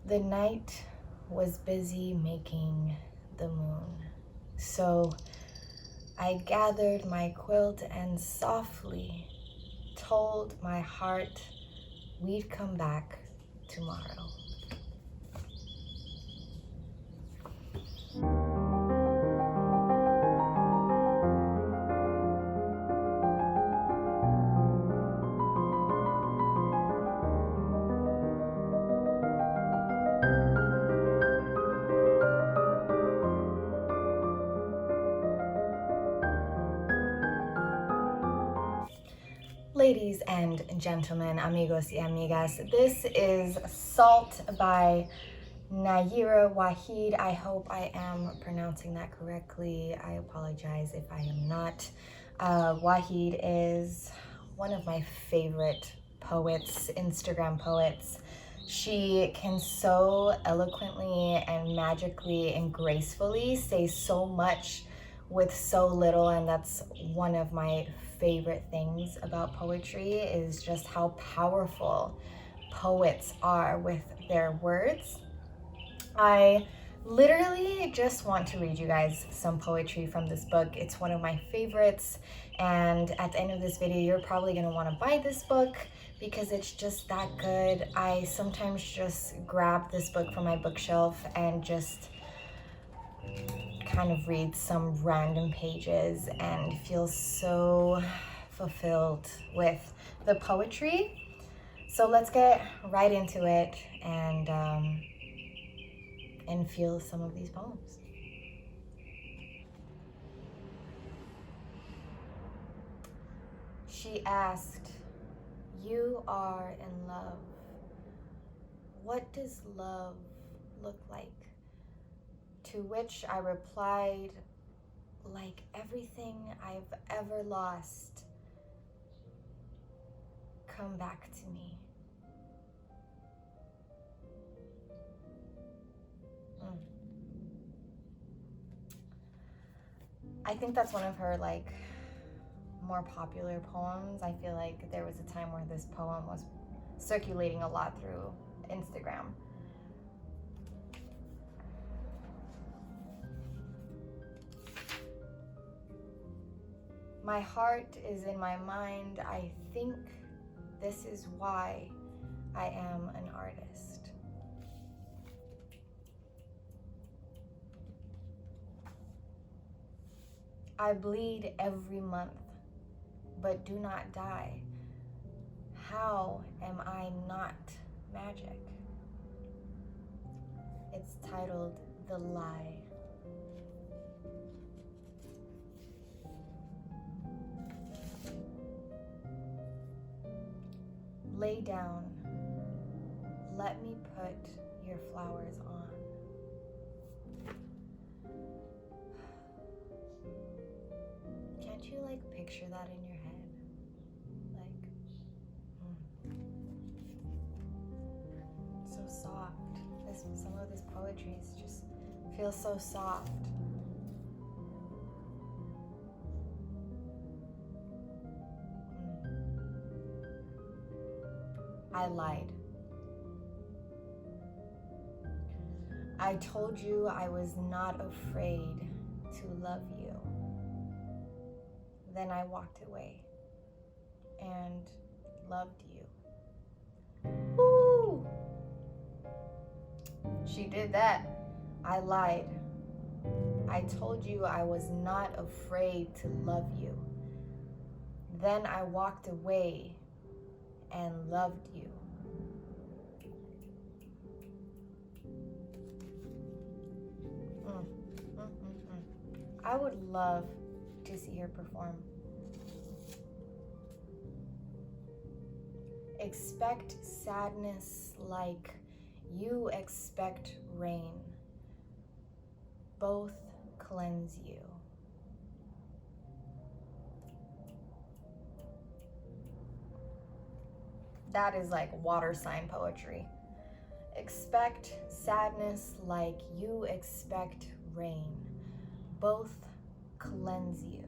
The night was busy making the moon, so I gathered my quilt and softly told my heart we'd come back tomorrow. Ladies and gentlemen, amigos y amigas, this is Salt by Nayyirah Waheed. I hope I am pronouncing that correctly. I apologize if I am not. Waheed is one of my favorite poets, Instagram poets. She can so eloquently and magically and gracefully say so much with so little, and that's one of my favorite things about poetry, is just how powerful poets are with their words. I literally just want to read you guys some poetry from this book. It's one of my favorites, and at the end of this video you're probably going to want to buy this book because it's just that good. I sometimes just grab this book from my bookshelf and just kind of read some random pages and feel so fulfilled with the poetry. So let's get right into it and feel some of these poems. She asked, "You are in love. What does love look like?" To which I replied, "Like everything I've ever lost, come back to me." I think that's one of her more popular poems. I feel like there was a time where this poem was circulating a lot through Instagram. My heart is in my mind. I think this is why I am an artist. I bleed every month, but do not die. How am I not magic? It's titled The Lie. Lay down. Let me put your flowers on. Can't you picture that in your head? So soft. Some of this poetry just feels so soft. I lied. I told you I was not afraid to love you. Then I walked away and loved you. Woo! She did that. I lied. I told you I was not afraid to love you. Then I walked away and loved you. I would love to see her perform. Expect sadness like you expect rain. Both cleanse you. That is water sign poetry. Expect sadness like you expect rain. Both cleanse you.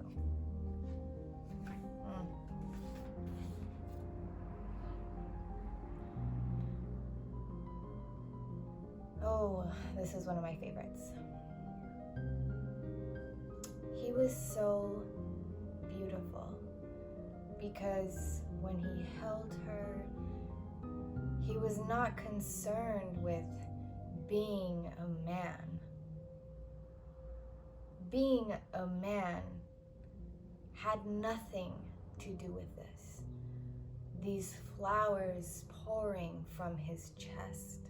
Oh, this is one of my favorites. He was so beautiful because when he held her, he was not concerned with being a man. Being a man had nothing to do with this. These flowers pouring from his chest.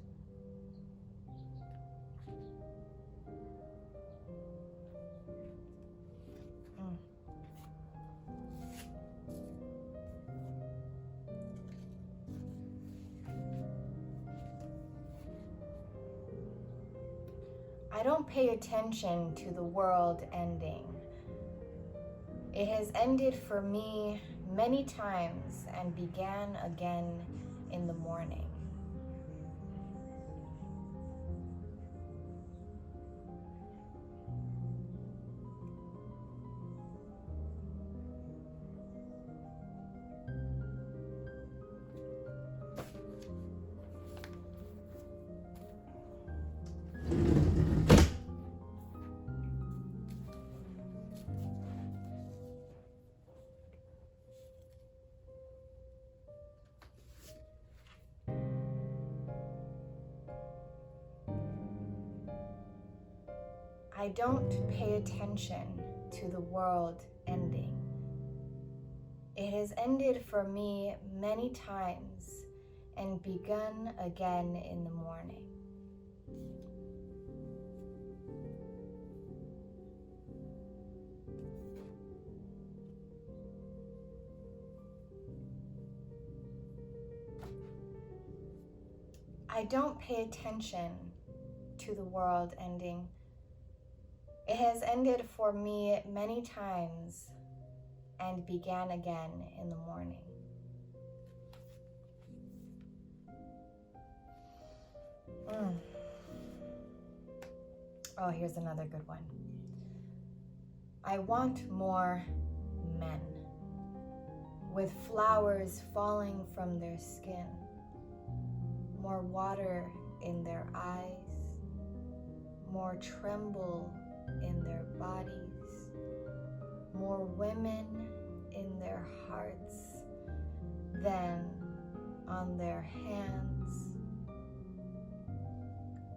I don't pay attention to the world ending. It has ended for me many times and began again in the morning. I don't pay attention to the world ending. It has ended for me many times and begun again in the morning. I don't pay attention to the world ending. It has ended for me many times and began again in the morning. Oh, here's another good one. I want more men with flowers falling from their skin, more water in their eyes, more tremble in their bodies, more women in their hearts than on their hands,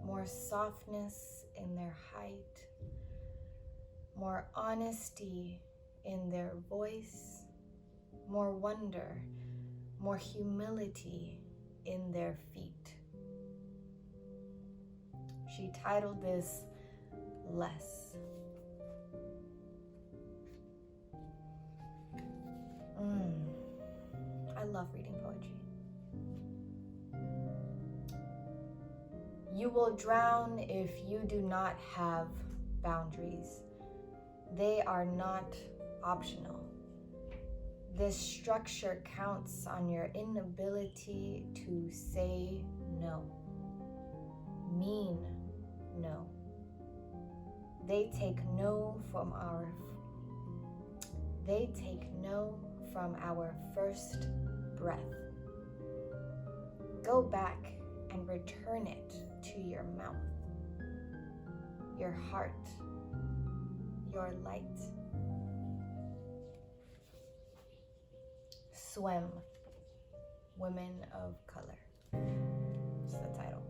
more softness in their height, more honesty in their voice, more wonder, more humility in their feet. She titled this Less. I love reading poetry. You will drown if you do not have boundaries. They are not optional. This structure counts on your inability to say no. Mean no. They take no from our first breath. Go back and return it to your mouth, your heart, your light. Swim, Women of Color. That's the title.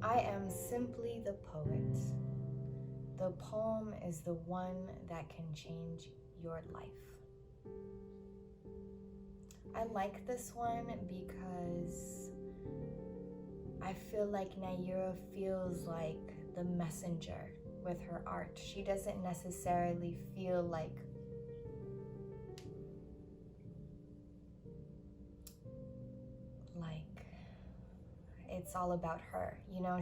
I am simply the poet. The poem is the one that can change your life. I like this one because I feel like Nayyirah feels like the messenger with her art. She doesn't necessarily feel like it's all about her. You know,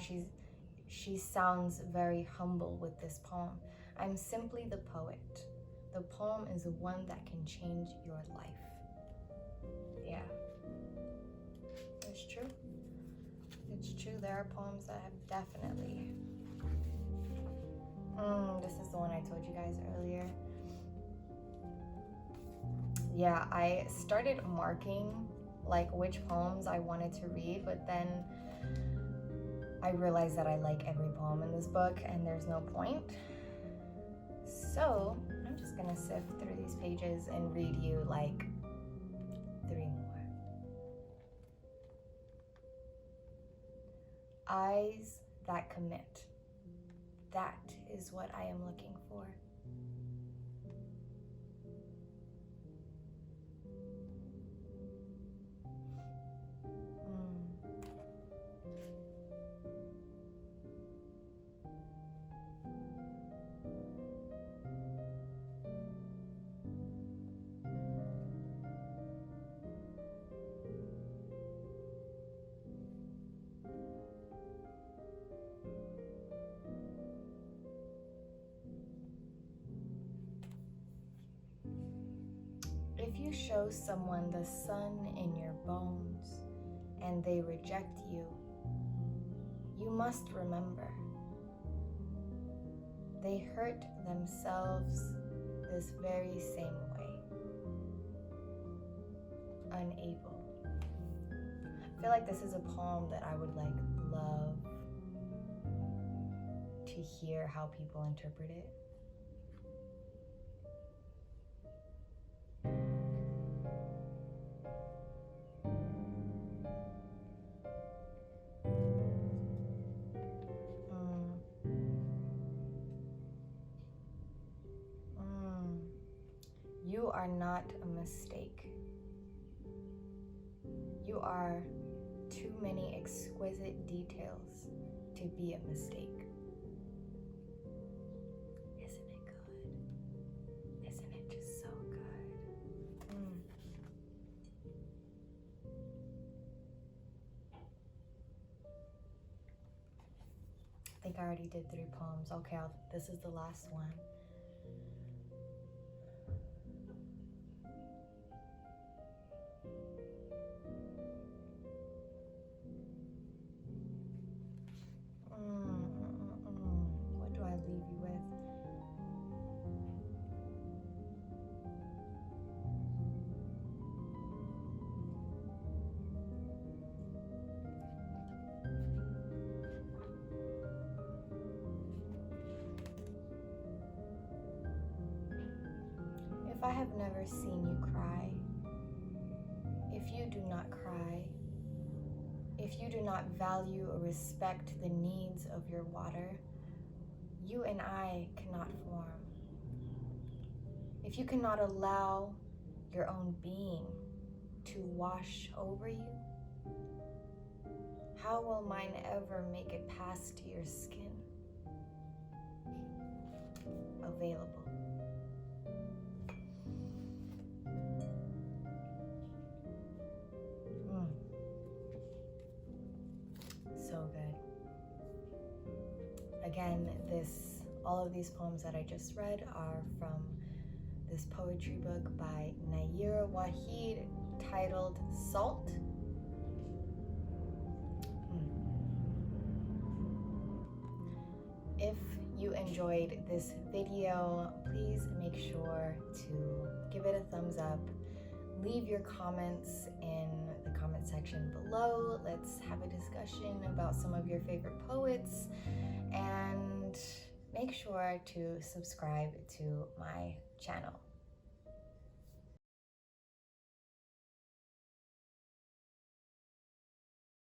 she sounds very humble with this poem. I'm simply the poet. The poem is the one that can change your life. Yeah, it's true. It's true. There are poems that have definitely. This is the one I told you guys earlier. Yeah, I started marking like which poems I wanted to read, but then I realized that I like every poem in this book and there's no point. So I'm just gonna sift through these pages and read you like 3 more. Eyes that commit. That is what I am looking for. If you show someone the sun in your bones and they reject you, you must remember they hurt themselves this very same way. Unable. I feel like this is a poem that I would like love to hear how people interpret it. You are not a mistake. You are too many exquisite details to be a mistake. Isn't it good? Isn't it just so good? I think I already did 3 poems. Okay, this is the last one. What do I leave you with? If I have never seen you cry, if you do not cry, if you do not value or respect the needs of your water, you and I cannot form. If you cannot allow your own being to wash over you, how will mine ever make it past your skin? Available. So good. Again, all of these poems that I just read are from this poetry book by Nayyirah Waheed titled Salt. If you enjoyed this video, please make sure to give it a thumbs up. Leave your comments in the comment section below. Let's have a discussion about some of your favorite poets, and make sure to subscribe to my channel.